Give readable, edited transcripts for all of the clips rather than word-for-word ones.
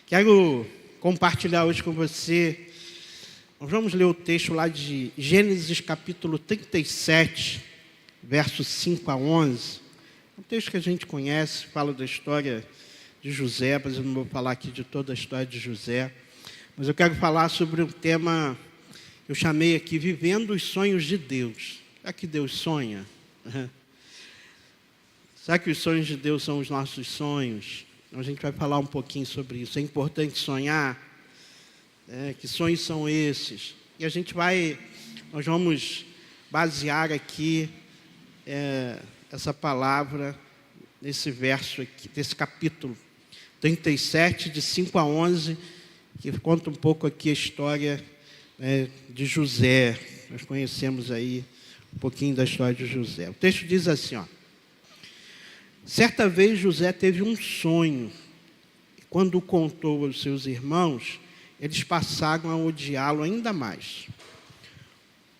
Quero compartilhar hoje com você. Nós vamos ler o texto lá de Gênesis capítulo 37, versos 5 a 11. É um texto que a gente conhece, fala da história de José, mas eu não vou falar aqui de toda a história de José. Mas eu quero falar sobre um tema que eu chamei aqui, Vivendo os Sonhos de Deus. Será que Deus sonha? Será que os sonhos de Deus são os nossos sonhos? Então, a gente vai falar um pouquinho sobre isso. É importante sonhar? Que sonhos são esses? E nós vamos basear aqui essa palavra nesse verso aqui, desse capítulo 37, de 5 a 11, que conta um pouco aqui a história de José. Nós conhecemos aí um pouquinho da história de José. O texto diz assim, ó: certa vez José teve um sonho, e quando o contou aos seus irmãos, eles passaram a odiá-lo ainda mais.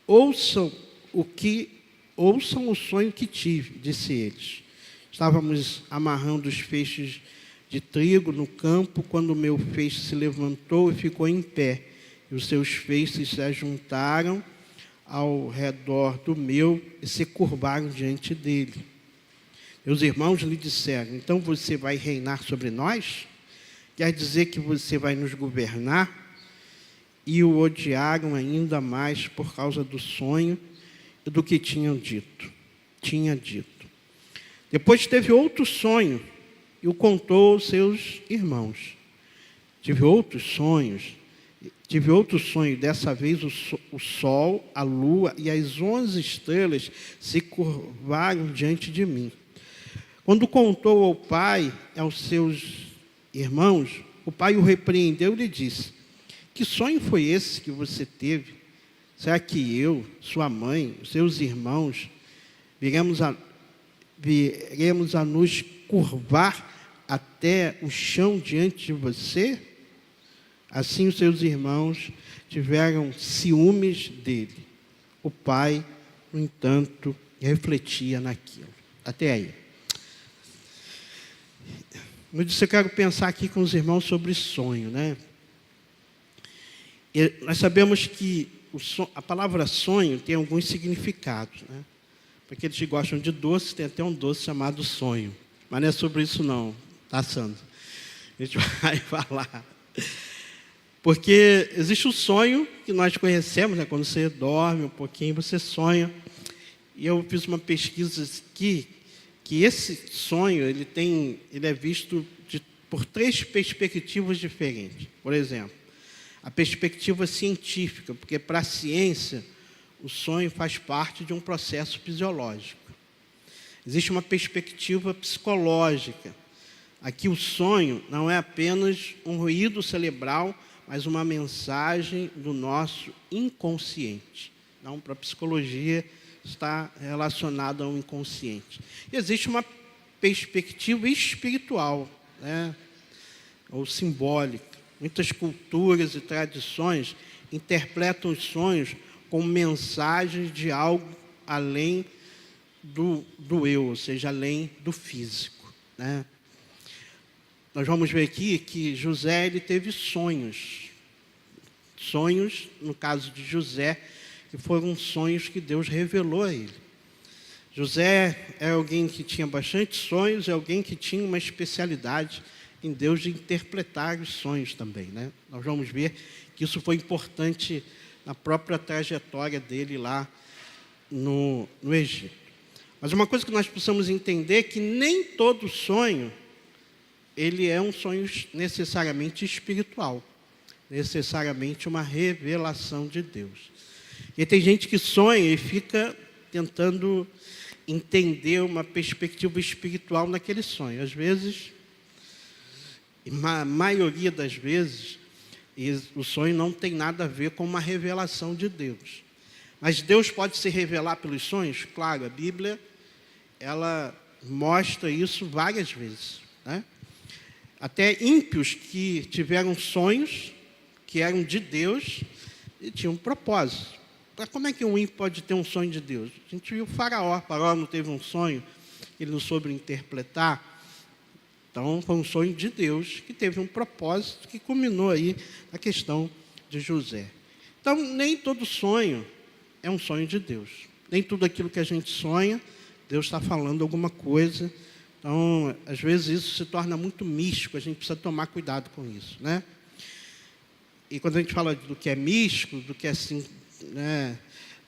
Ouçam o sonho que tive, disse eles. Estávamos amarrando os feixes de trigo no campo, quando o meu feixe se levantou e ficou em pé, e os seus feixes se ajuntaram ao redor do meu e se curvaram diante dele. Meus irmãos lhe disseram: então você vai reinar sobre nós? Quer dizer que você vai nos governar? E o odiaram ainda mais por causa do sonho e do que tinha dito. Depois teve outro sonho e o contou aos seus irmãos. Tive outro sonho, dessa vez o sol, a lua e as 11 estrelas se curvaram diante de mim. Quando contou ao pai e aos seus irmãos, o pai o repreendeu e lhe disse: que sonho foi esse que você teve? Será que eu, sua mãe, os seus irmãos, viremos a nos curvar até o chão diante de você? Assim os seus irmãos tiveram ciúmes dele. O pai, no entanto, refletia naquilo. Até aí. Eu disse, eu quero pensar aqui com os irmãos sobre sonho, né? E nós sabemos que a palavra sonho tem alguns significados, né? Porque eles gostam de doce, tem até um doce chamado sonho. Mas não é sobre isso não, tá, Sandra? A gente vai falar. Porque existe o sonho que nós conhecemos, né? Quando você dorme um pouquinho, você sonha. E eu fiz uma pesquisa aqui, que esse sonho ele é visto por 3 perspectivas diferentes. Por exemplo, a perspectiva científica, porque para a ciência o sonho faz parte de um processo fisiológico. Existe uma perspectiva psicológica. Aqui o sonho não é apenas um ruído cerebral, mas uma mensagem do nosso inconsciente. Então, para a psicologia, está relacionado ao inconsciente. E existe uma perspectiva espiritual, né? Ou simbólica. Muitas culturas e tradições interpretam os sonhos como mensagens de algo além do eu, ou seja, além do físico, né? Nós vamos ver aqui que José ele teve sonhos. Sonhos, no caso de José, que foram sonhos que Deus revelou a ele. José é alguém que tinha bastante sonhos, é alguém que tinha uma especialidade em Deus de interpretar os sonhos também, né? Nós vamos ver que isso foi importante na própria trajetória dele lá no Egito. Mas uma coisa que nós precisamos entender é que nem todo sonho ele é um sonho necessariamente espiritual, necessariamente uma revelação de Deus. E tem gente que sonha e fica tentando entender uma perspectiva espiritual naquele sonho. Às vezes, a maioria das vezes, o sonho não tem nada a ver com uma revelação de Deus. Mas Deus pode se revelar pelos sonhos? Claro, a Bíblia, ela mostra isso várias vezes, né? Até ímpios que tiveram sonhos que eram de Deus e tinham um propósito. Como é que um ímpio pode ter um sonho de Deus? A gente viu o Faraó não teve um sonho, ele não soube interpretar. Então, foi um sonho de Deus que teve um propósito que culminou aí na questão de José. Então, nem todo sonho é um sonho de Deus. Nem tudo aquilo que a gente sonha, Deus está falando alguma coisa. Então, às vezes isso se torna muito místico, a gente precisa tomar cuidado com isso, né? E quando a gente fala do que é místico, do que é assim, né,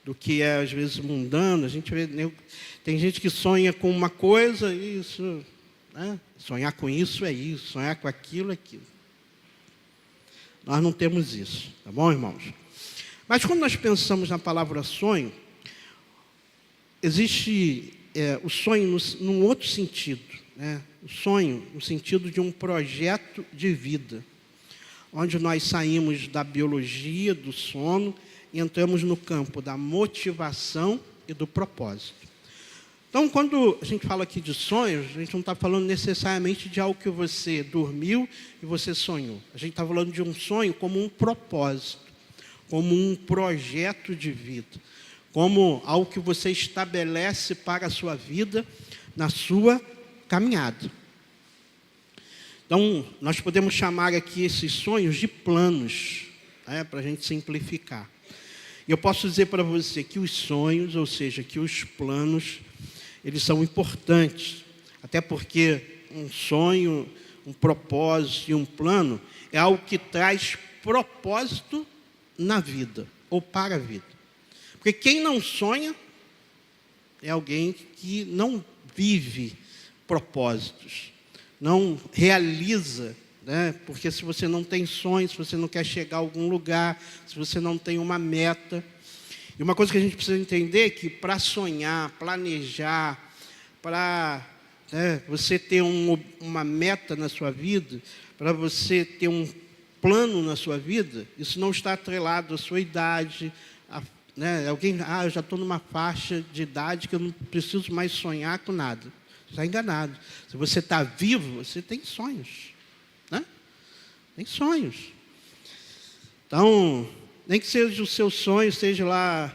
do que é às vezes mundano, a gente vê, tem gente que sonha com uma coisa e isso, né? Sonhar com isso é isso, sonhar com aquilo é aquilo. Nós não temos isso, tá bom, irmãos? Mas quando nós pensamos na palavra sonho, existe o sonho num outro sentido, né? O sonho no sentido de um projeto de vida, onde nós saímos da biologia, do sono, e entramos no campo da motivação e do propósito. Então, quando a gente fala aqui de sonhos, a gente não está falando necessariamente de algo que você dormiu e você sonhou. A gente está falando de um sonho como um propósito, como um projeto de vida, como algo que você estabelece para a sua vida, na sua caminhada. Então, nós podemos chamar aqui esses sonhos de planos, né, para a gente simplificar. E eu posso dizer para você que os sonhos, ou seja, que os planos, eles são importantes, até porque um sonho, um propósito e um plano é algo que traz propósito na vida, ou para a vida. Porque quem não sonha é alguém que não vive propósitos, não realiza, né? Porque se você não tem sonhos, se você não quer chegar a algum lugar, se você não tem uma meta. E uma coisa que a gente precisa entender é que para sonhar, planejar, para você ter uma meta na sua vida, para você ter um plano na sua vida, isso não está atrelado à sua idade. Alguém, eu já estou numa faixa de idade que eu não preciso mais sonhar com nada. Você está enganado. Se você está vivo, você tem sonhos, né? Tem sonhos. Então, nem que seja o seu sonho, seja lá,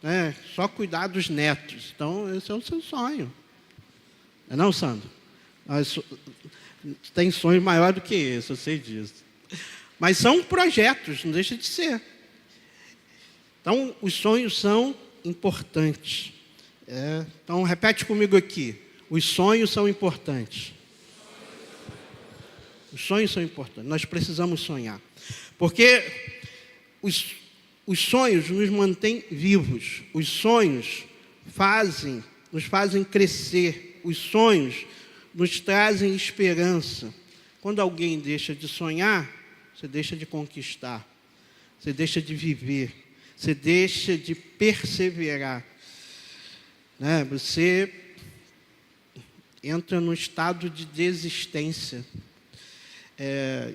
né, só cuidar dos netos. Então, esse é o seu sonho. Não é não, Sandro? Mas tem sonho maior do que esse, eu sei disso. Mas são projetos, não deixa de ser. Então, os sonhos são importantes. Então, repete comigo aqui. Os sonhos são importantes. Os sonhos são importantes. Nós precisamos sonhar. Porque os sonhos nos mantêm vivos. Os sonhos nos fazem crescer. Os sonhos nos trazem esperança. Quando alguém deixa de sonhar, você deixa de conquistar. Você deixa de viver. Você deixa de perseverar. Né? Você entra num estado de desistência,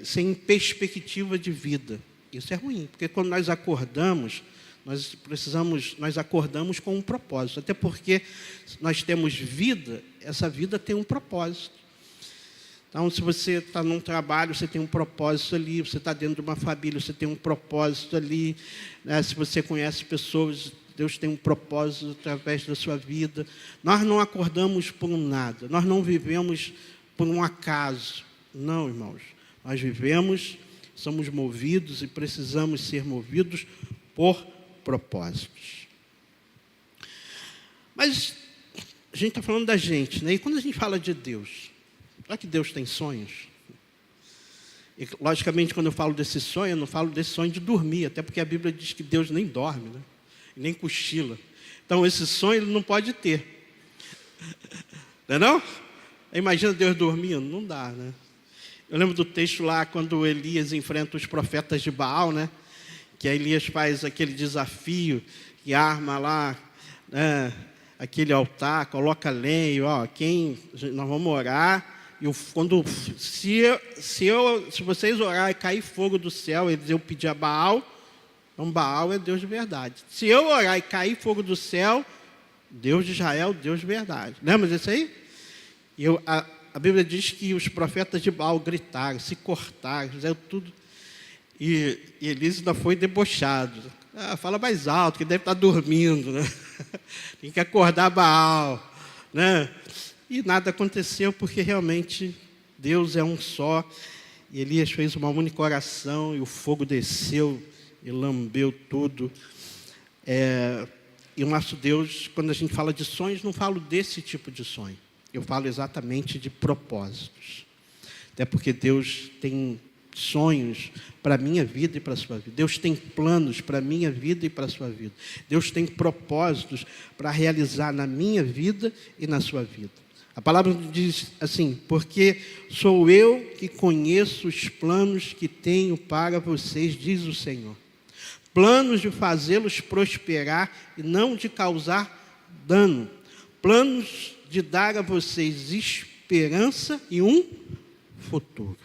sem perspectiva de vida. Isso é ruim, porque quando nós acordamos, nós acordamos com um propósito. Até porque nós temos vida, essa vida tem um propósito. Então, se você está num trabalho, você tem um propósito ali. Você está dentro de uma família, você tem um propósito ali. Né? Se você conhece pessoas, Deus tem um propósito através da sua vida. Nós não acordamos por nada. Nós não vivemos por um acaso. Não, irmãos. Nós vivemos, somos movidos e precisamos ser movidos por propósitos. Mas a gente está falando da gente, né? E quando a gente fala de Deus, será que Deus tem sonhos? E, logicamente, quando eu falo desse sonho, eu não falo desse sonho de dormir, até porque a Bíblia diz que Deus nem dorme, né? Nem cochila. Então, esse sonho ele não pode ter. Não é não? Imagina Deus dormindo, não dá, né? Eu lembro do texto lá, quando Elias enfrenta os profetas de Baal, né? Que a Elias faz aquele desafio, e arma lá, né, aquele altar, coloca lenha, nós vamos orar, e se vocês orarem e cair fogo do céu, eu pedir a Baal, então Baal é Deus de verdade. Se eu orar e cair fogo do céu, Deus de Israel, Deus de verdade. Lembra disso aí? A Bíblia diz que os profetas de Baal gritaram, se cortaram, fizeram tudo. E Elias ainda foi debochado. Fala mais alto, que deve estar dormindo, né? Tem que acordar Baal, né? E nada aconteceu porque realmente Deus é um só. E Elias fez uma única oração e o fogo desceu e lambeu tudo. E o nosso Deus, quando a gente fala de sonhos, não falo desse tipo de sonho. Eu falo exatamente de propósitos. Até porque Deus tem sonhos para a minha vida e para a sua vida. Deus tem planos para a minha vida e para a sua vida. Deus tem propósitos para realizar na minha vida e na sua vida. A palavra diz assim: porque sou eu que conheço os planos que tenho para vocês, diz o Senhor. Planos de fazê-los prosperar e não de causar dano. Planos de dar a vocês esperança e um futuro.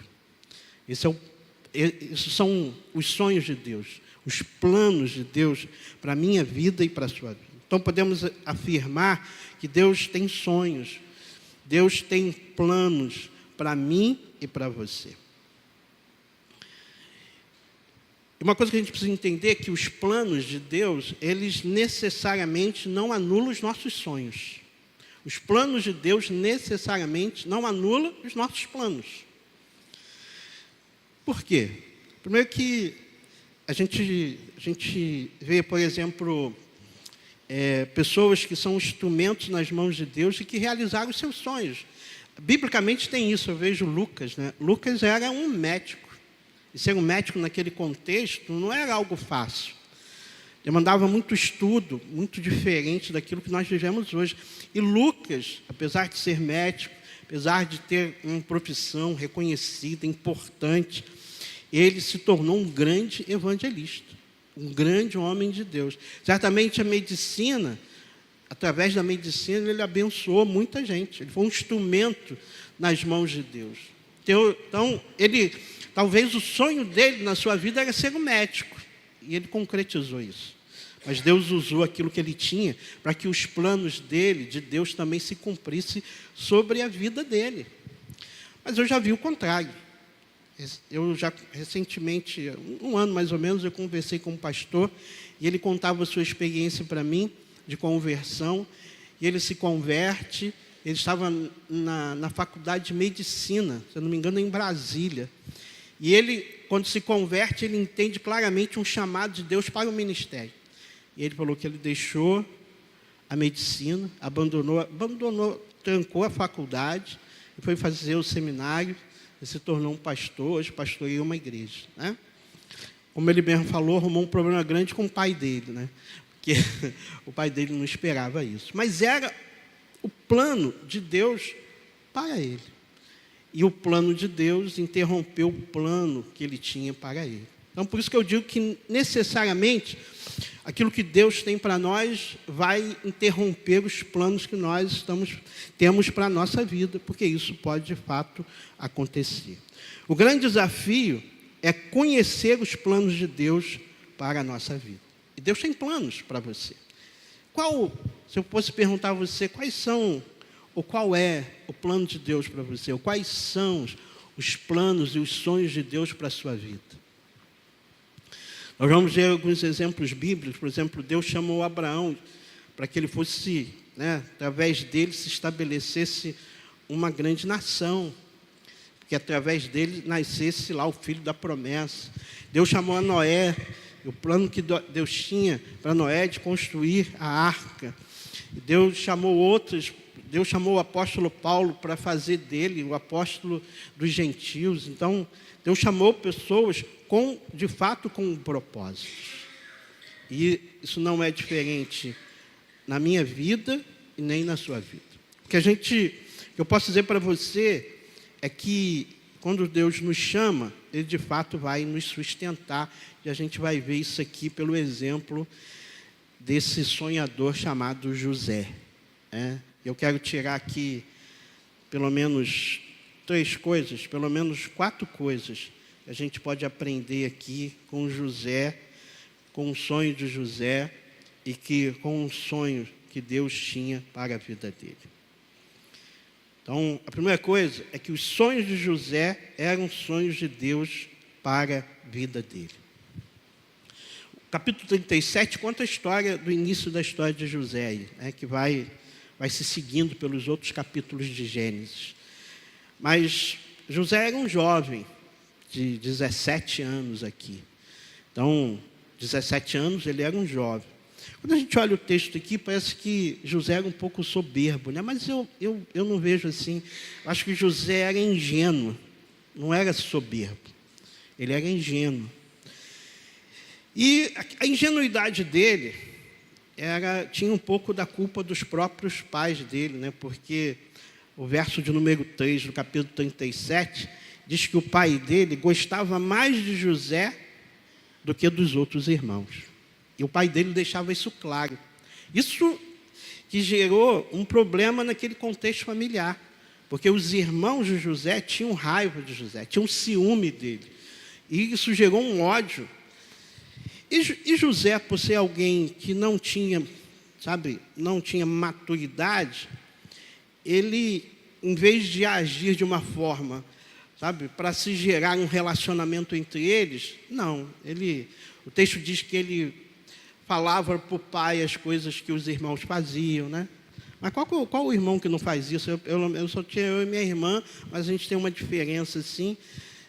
Esses são os sonhos de Deus, os planos de Deus para a minha vida e para a sua vida. Então podemos afirmar que Deus tem sonhos, Deus tem planos para mim e para você. E uma coisa que a gente precisa entender é que os planos de Deus, eles necessariamente não anulam os nossos sonhos. Os planos de Deus necessariamente não anulam os nossos planos. Por quê? Primeiro que a gente vê, por exemplo, pessoas que são instrumentos nas mãos de Deus e que realizaram os seus sonhos. Biblicamente tem isso, eu vejo Lucas, né? Lucas era um médico. E ser um médico naquele contexto não era algo fácil. Demandava muito estudo, muito diferente daquilo que nós vivemos hoje. E Lucas, apesar de ser médico, apesar de ter uma profissão reconhecida, importante, ele se tornou um grande evangelista, um grande homem de Deus. Certamente a medicina, através da medicina, ele abençoou muita gente. Ele foi um instrumento nas mãos de Deus. Então, talvez o sonho dele na sua vida era ser um médico. E ele concretizou isso. Mas Deus usou aquilo que ele tinha para que os planos dele, de Deus, também se cumprissem sobre a vida dele. Mas eu já vi o contrário. Eu já recentemente, um ano mais ou menos, eu conversei com um pastor e ele contava a sua experiência para mim de conversão. E ele se converte, ele estava na faculdade de medicina, se eu não me engano, em Brasília. E ele, quando se converte, ele entende claramente um chamado de Deus para o ministério. E ele falou que ele deixou a medicina, abandonou, trancou a faculdade, e foi fazer o seminário, e se tornou um pastor, hoje pastoreia uma igreja, né? Como ele mesmo falou, arrumou um problema grande com o pai dele, né? Porque o pai dele não esperava isso. Mas era o plano de Deus para ele. E o plano de Deus interrompeu o plano que ele tinha para ele. Então, por isso que eu digo que, necessariamente, aquilo que Deus tem para nós vai interromper os planos que nós temos para a nossa vida, porque isso pode, de fato, acontecer. O grande desafio é conhecer os planos de Deus para a nossa vida. E Deus tem planos para você. Se eu fosse perguntar a você, qual é o plano de Deus para você? Ou quais são os planos e os sonhos de Deus para a sua vida? Nós vamos ver alguns exemplos bíblicos. Por exemplo, Deus chamou Abraão para que ele fosse, através dele, se estabelecesse uma grande nação, que através dele nascesse lá o filho da promessa. Deus chamou a Noé, o plano que Deus tinha para Noé de construir a arca. Deus chamou o apóstolo Paulo para fazer dele o apóstolo dos gentios. Então, Deus chamou pessoas de fato com um propósito. E isso não é diferente na minha vida e nem na sua vida. O que eu posso dizer para você é que quando Deus nos chama, Ele de fato vai nos sustentar. E a gente vai ver isso aqui pelo exemplo desse sonhador chamado José. Eu quero tirar aqui pelo menos 4 coisas que a gente pode aprender aqui com José, com o sonho de José e com o sonho que Deus tinha para a vida dele. Então, a primeira coisa é que os sonhos de José eram sonhos de Deus para a vida dele. O capítulo 37 conta a história do início da história de José, que vai se seguindo pelos outros capítulos de Gênesis. Mas José era um jovem de 17 anos aqui. Então, 17 anos, ele era um jovem. Quando a gente olha o texto aqui, parece que José era um pouco soberbo, né? Mas eu não vejo assim. Eu acho que José era ingênuo, não era soberbo. Ele era ingênuo. E a ingenuidade dele tinha um pouco da culpa dos próprios pais dele, né? Porque o verso de número 3, do capítulo 37, diz que o pai dele gostava mais de José do que dos outros irmãos. E o pai dele deixava isso claro. Isso que gerou um problema naquele contexto familiar, porque os irmãos de José tinham raiva de José, tinham ciúme dele. E isso gerou um ódio. E José, por ser alguém que não tinha, não tinha maturidade, ele, em vez de agir de uma forma, para se gerar um relacionamento entre eles, não. O texto diz que ele falava para o pai as coisas que os irmãos faziam, né? Mas qual o irmão que não faz isso? Eu só tinha eu e minha irmã, mas a gente tem uma diferença assim.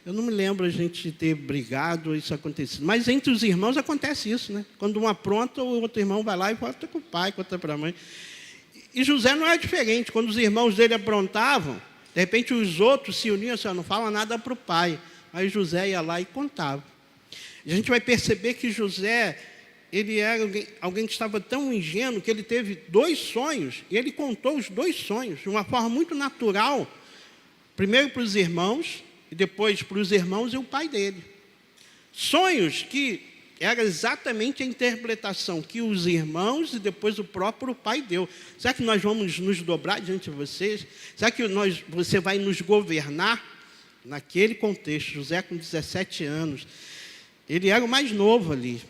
Eu não me lembro a gente ter brigado, isso acontecido. Mas entre os irmãos acontece isso, né? Quando um apronta, o outro irmão vai lá e volta com o pai, conta para a mãe. E José não era diferente. Quando os irmãos dele aprontavam, de repente os outros se uniam assim, não fala nada para o pai. Aí José ia lá e contava. E a gente vai perceber que José, ele era alguém que estava tão ingênuo que ele teve 2 sonhos, e ele contou os 2 sonhos de uma forma muito natural, primeiro para os irmãos, e depois para os irmãos e o pai dele. Sonhos que era exatamente a interpretação que os irmãos e depois o próprio pai deu. Será que nós vamos nos dobrar diante de vocês? Será que você vai nos governar? Naquele contexto, José com 17 anos, ele era o mais novo ali.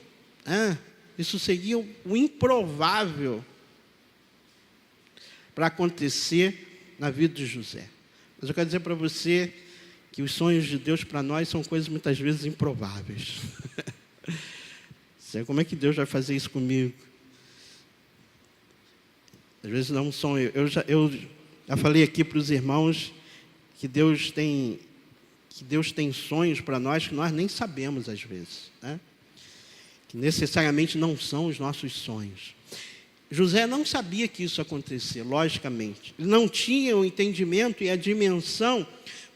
Isso seria o improvável para acontecer na vida de José. Mas eu quero dizer para você que os sonhos de Deus para nós são coisas muitas vezes improváveis. Como é que Deus vai fazer isso comigo? Às vezes não é um sonho. Eu já falei aqui para os irmãos que Deus tem sonhos para nós que nós nem sabemos às vezes, né? Que necessariamente não são os nossos sonhos. José não sabia que isso ia acontecer, logicamente. Ele não tinha o entendimento e a dimensão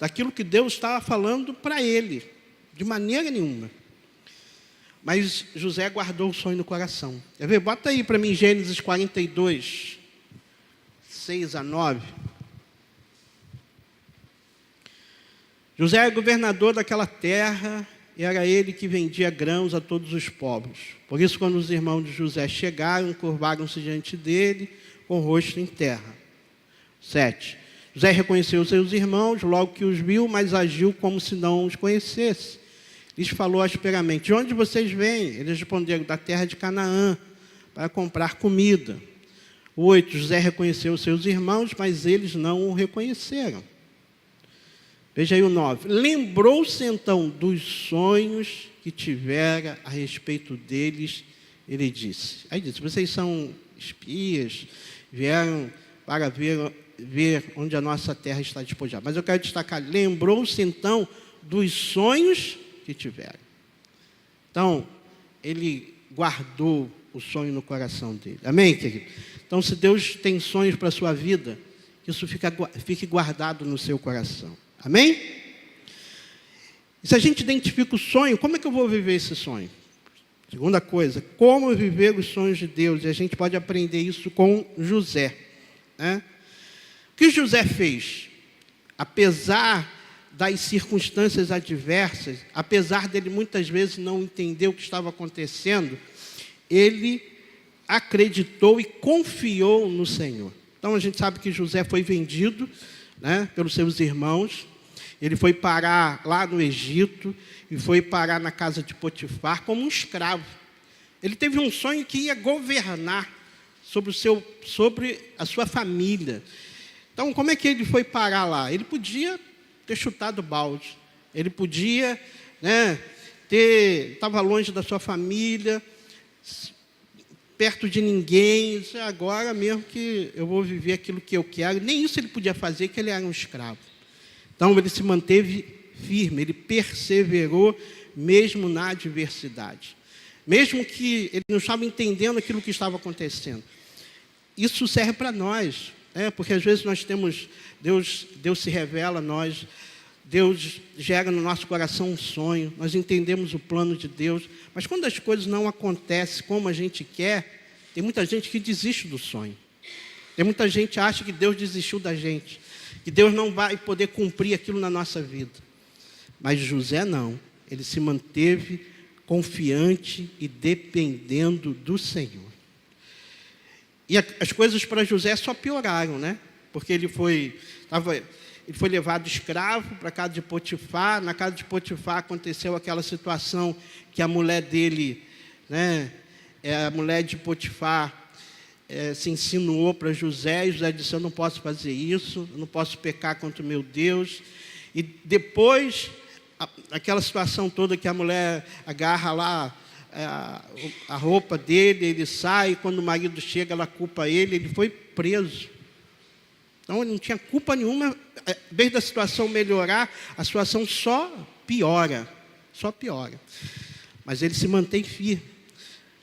daquilo que Deus estava falando para ele, de maneira nenhuma. Mas José guardou o sonho no coração. Quer ver? Bota aí para mim Gênesis 42, 6 a 9. José era governador daquela terra, e era ele que vendia grãos a todos os povos. Por isso, quando os irmãos de José chegaram, curvaram-se diante dele, com o rosto em terra. 7. José reconheceu seus irmãos, logo que os viu, mas agiu como se não os conhecesse. Lhes falou asperamente: de onde vocês vêm? Eles responderam: da terra de Canaã, para comprar comida. 8. José reconheceu seus irmãos, mas eles não o reconheceram. Veja aí o 9. Lembrou-se então dos sonhos que tivera a respeito deles, ele disse. Aí disse: vocês são espias, vieram para ver onde a nossa terra está despojada. Mas eu quero destacar: lembrou-se então dos sonhos que tiveram. Então, ele guardou o sonho no coração dele. Amém, querido? Então, se Deus tem sonhos para a sua vida, isso fique guardado no seu coração. Amém? E se a gente identifica o sonho, como é que eu vou viver esse sonho? Segunda coisa, como viver os sonhos de Deus? E a gente pode aprender isso com José, né? O que José fez? Apesar das circunstâncias adversas, apesar dele muitas vezes não entender o que estava acontecendo, ele acreditou e confiou no Senhor. Então a gente sabe que José foi vendido, né, pelos seus irmãos. Ele foi parar lá no Egito e foi parar na casa de Potifar como um escravo. Ele teve um sonho que ia governar sobre a sua família. Então, como é que ele foi parar lá? Ele podia ter chutado o balde. Ele podia, né, estava longe da sua família, perto de ninguém. Agora mesmo que eu vou viver aquilo que eu quero. Nem isso ele podia fazer, que ele era um escravo. Então, ele se manteve firme, ele perseverou mesmo na adversidade. Mesmo que ele não estava entendendo aquilo que estava acontecendo. Isso serve para nós, porque às vezes nós temos, Deus se revela a nós, Deus gera no nosso coração um sonho, nós entendemos o plano de Deus, mas quando as coisas não acontecem como a gente quer, tem muita gente que desiste do sonho. Tem muita gente que acha que Deus desistiu da gente, que Deus não vai poder cumprir aquilo na nossa vida. Mas José não, ele se manteve confiante e dependendo do Senhor. E as coisas para José só pioraram, né? Porque ele foi levado escravo para a casa de Potifar. Na casa de Potifar aconteceu aquela situação que a mulher dele, a mulher de Potifar, se insinuou para José, e José disse: eu não posso fazer isso, eu não posso pecar contra o meu Deus. E depois, aquela situação toda que a mulher agarra lá a roupa dele, ele sai, quando o marido chega, ela culpa ele, ele foi preso. Então, ele não tinha culpa nenhuma. Em vez da situação melhorar, a situação só piora. Mas ele se mantém firme.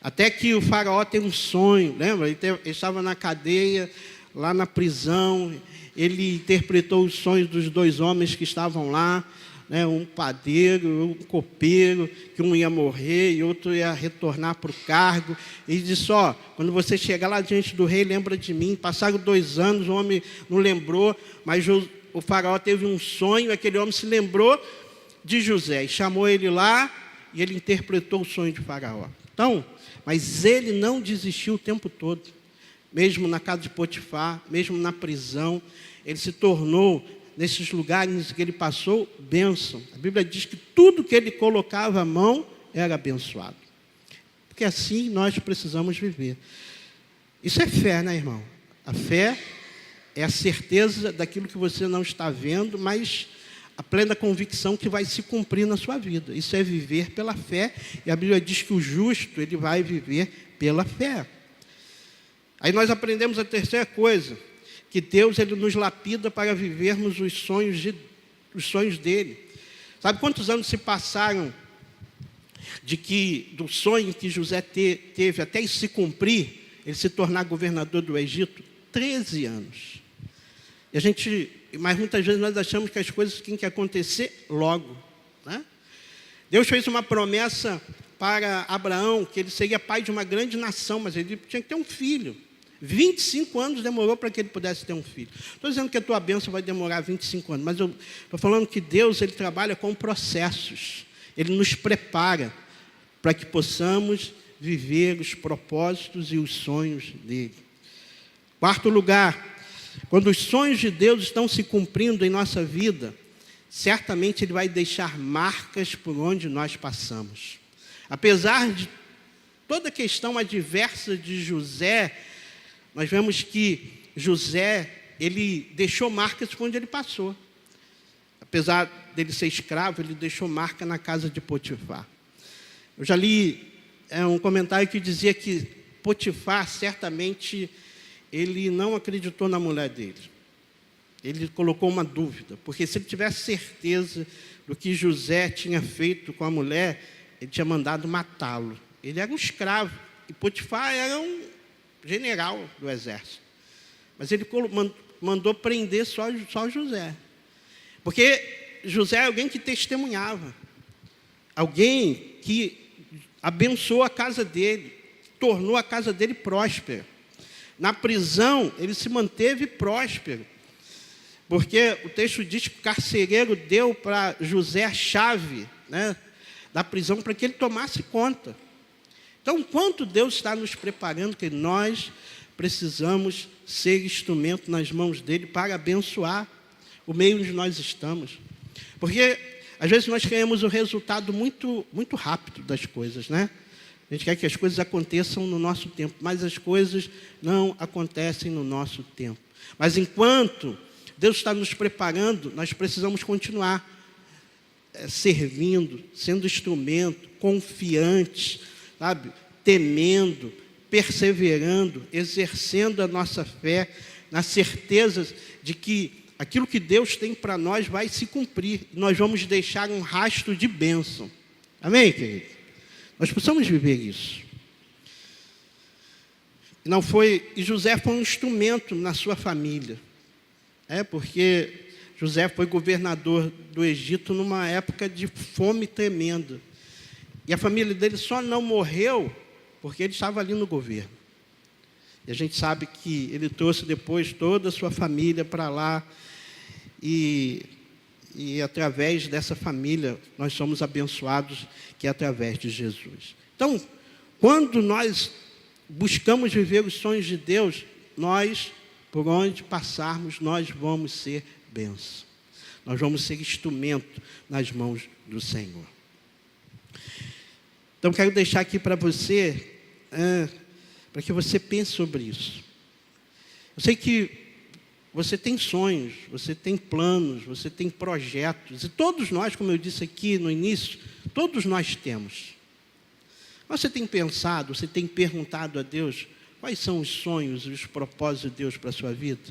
Até que o faraó tem um sonho, lembra? Ele estava na cadeia, lá na prisão, ele interpretou os sonhos dos 2 homens que estavam lá, um padeiro, um copeiro, que um ia morrer e outro ia retornar para o cargo. Ele disse: quando você chegar lá diante do rei, lembra de mim. Passaram 2 anos, o homem não lembrou, mas o faraó teve um sonho, aquele homem se lembrou de José, e chamou ele lá, e ele interpretou o sonho de faraó. Então, mas ele não desistiu o tempo todo, mesmo na casa de Potifar, mesmo na prisão, ele se tornou, nesses lugares que ele passou, bênção. A Bíblia diz que tudo que ele colocava a mão era abençoado. Porque assim nós precisamos viver. Isso é fé, né, irmão? A fé é a certeza daquilo que você não está vendo, mas a plena convicção que vai se cumprir na sua vida. Isso é viver pela fé, e a Bíblia diz que o justo, ele vai viver pela fé. Aí nós aprendemos a terceira coisa, que Deus, ele nos lapida para vivermos os sonhos dele. Sabe quantos anos se passaram do sonho que José teve até isso se cumprir, ele se tornar governador do Egito? 13 anos. Mas muitas vezes nós achamos que as coisas têm que acontecer logo, né? Deus fez uma promessa para Abraão, que ele seria pai de uma grande nação, mas ele tinha que ter um filho. 25 anos demorou para que ele pudesse ter um filho. Estou dizendo que a tua bênção vai demorar 25 anos, mas eu estou falando que Deus, ele trabalha com processos. Ele nos prepara para que possamos viver os propósitos e os sonhos dele. 4º lugar, quando os sonhos de Deus estão se cumprindo em nossa vida, certamente ele vai deixar marcas por onde nós passamos. Apesar de toda a questão adversa de José, nós vemos que José, ele deixou marcas por onde ele passou. Apesar dele ser escravo, ele deixou marca na casa de Potifar. Eu já li um comentário que dizia que Potifar, certamente, ele não acreditou na mulher dele. Ele colocou uma dúvida, porque se ele tivesse certeza do que José tinha feito com a mulher, ele tinha mandado matá-lo. Ele era um escravo, e Potifar era um general do exército. Mas ele mandou prender só José. Porque José é alguém que testemunhava. Alguém que abençoou a casa dele, tornou a casa dele próspera. Na prisão, ele se manteve próspero. Porque o texto diz que o carcereiro deu para José a chave, da prisão para que ele tomasse conta. Então, quanto Deus está nos preparando, que nós precisamos ser instrumento nas mãos dele para abençoar o meio onde nós estamos. Porque, às vezes, nós queremos o resultado muito, muito rápido das coisas, né? A gente quer que as coisas aconteçam no nosso tempo, mas as coisas não acontecem no nosso tempo. Mas enquanto Deus está nos preparando, nós precisamos continuar servindo, sendo instrumento, confiantes, sabe? Temendo, perseverando, exercendo a nossa fé, na certeza de que aquilo que Deus tem para nós vai se cumprir. Nós vamos deixar um rastro de bênção. Amém, querido? Nós precisamos viver isso. E José foi um instrumento na sua família. Porque José foi governador do Egito numa época de fome tremenda. E a família dele só não morreu porque ele estava ali no governo. E a gente sabe que ele trouxe depois toda a sua família para lá. E através dessa família nós somos abençoados, que é através de Jesus. Então, quando nós buscamos viver os sonhos de Deus, nós, por onde passarmos, nós vamos ser bênção. Nós vamos ser instrumento nas mãos do Senhor. Então, quero deixar aqui para você, para que você pense sobre isso. Eu sei que você tem sonhos, você tem planos, você tem projetos, e todos nós, como eu disse aqui no início, todos nós temos. Mas você tem pensado, você tem perguntado a Deus, quais são os sonhos e os propósitos de Deus para a sua vida?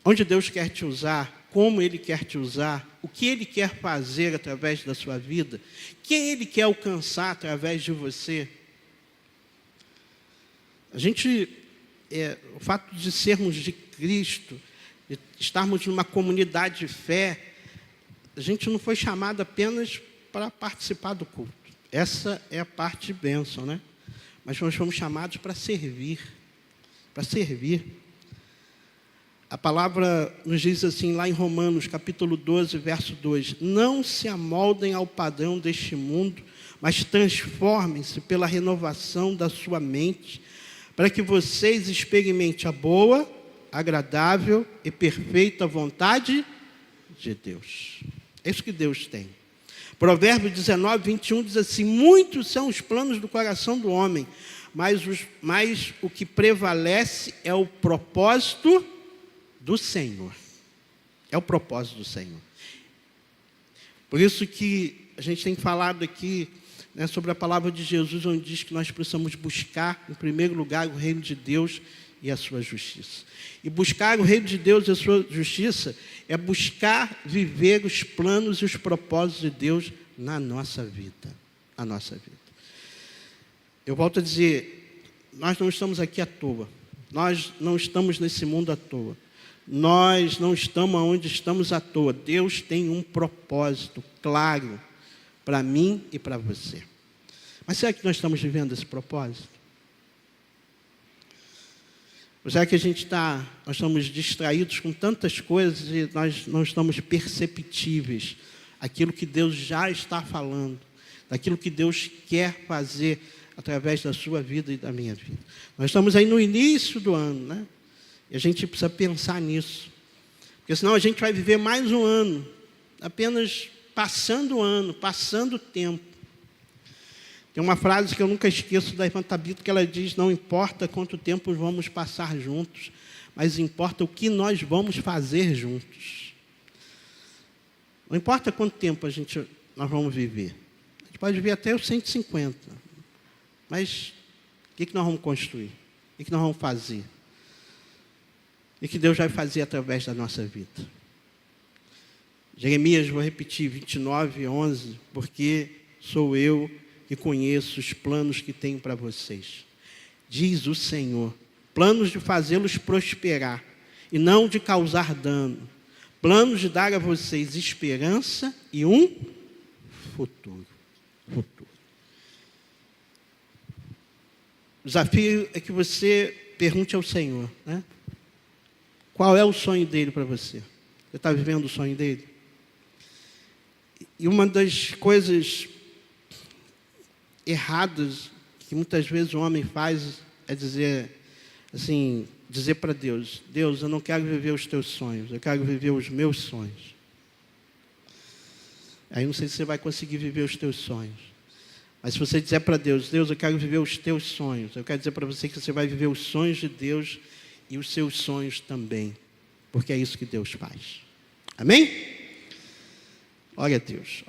Onde Deus quer te usar, como Ele quer te usar, o que Ele quer fazer através da sua vida, quem Ele quer alcançar através de você. O fato de sermos de Cristo, de estarmos numa comunidade de fé, a gente não foi chamado apenas para participar do culto. Essa é a parte de bênção, né? Mas nós fomos chamados para servir. Para servir. A palavra nos diz assim, lá em Romanos, capítulo 12, verso 2. Não se amoldem ao padrão deste mundo, mas transformem-se pela renovação da sua mente, para que vocês experimentem a boa, agradável e perfeita vontade de Deus. É isso que Deus tem. Provérbios 19, 21 diz assim, muitos são os planos do coração do homem, mas o que prevalece é o propósito do Senhor. É o propósito do Senhor. Por isso que a gente tem falado aqui, sobre a palavra de Jesus, onde diz que nós precisamos buscar, em primeiro lugar, o reino de Deus e a sua justiça. E buscar o reino de Deus e a sua justiça é buscar viver os planos e os propósitos de Deus na nossa vida. Na nossa vida. Eu volto a dizer, nós não estamos aqui à toa. Nós não estamos nesse mundo à toa. Nós não estamos onde estamos à toa. Deus tem um propósito claro para mim e para você. Mas será que nós estamos vivendo esse propósito? Ou será que nós estamos distraídos com tantas coisas e nós não estamos perceptíveis aquilo que Deus já está falando, daquilo que Deus quer fazer através da sua vida e da minha vida? Nós estamos aí no início do ano, né? E a gente precisa pensar nisso. Porque senão a gente vai viver mais um ano, apenas passando o ano, passando o tempo. Tem uma frase que eu nunca esqueço da irmã Tabita, que ela diz, não importa quanto tempo vamos passar juntos, mas importa o que nós vamos fazer juntos. Não importa quanto tempo nós vamos viver. A gente pode viver até os 150. Mas o que nós vamos construir? O que nós vamos fazer? E que Deus vai fazer através da nossa vida? Jeremias, vou repetir, 29, 11, porque sou eu que conheço os planos que tenho para vocês. Diz o Senhor, planos de fazê-los prosperar e não de causar dano. Planos de dar a vocês esperança e um futuro. O desafio é que você pergunte ao Senhor, né? Qual é o sonho dele para você? Você está vivendo o sonho dele? E uma das coisas erradas que muitas vezes o homem faz é dizer para Deus, Deus, eu não quero viver os teus sonhos, eu quero viver os meus sonhos. Aí não sei se você vai conseguir viver os teus sonhos. Mas se você disser para Deus, Deus, eu quero viver os teus sonhos, eu quero dizer para você que você vai viver os sonhos de Deus e os seus sonhos também, porque é isso que Deus faz. Amém? Glória a Deus.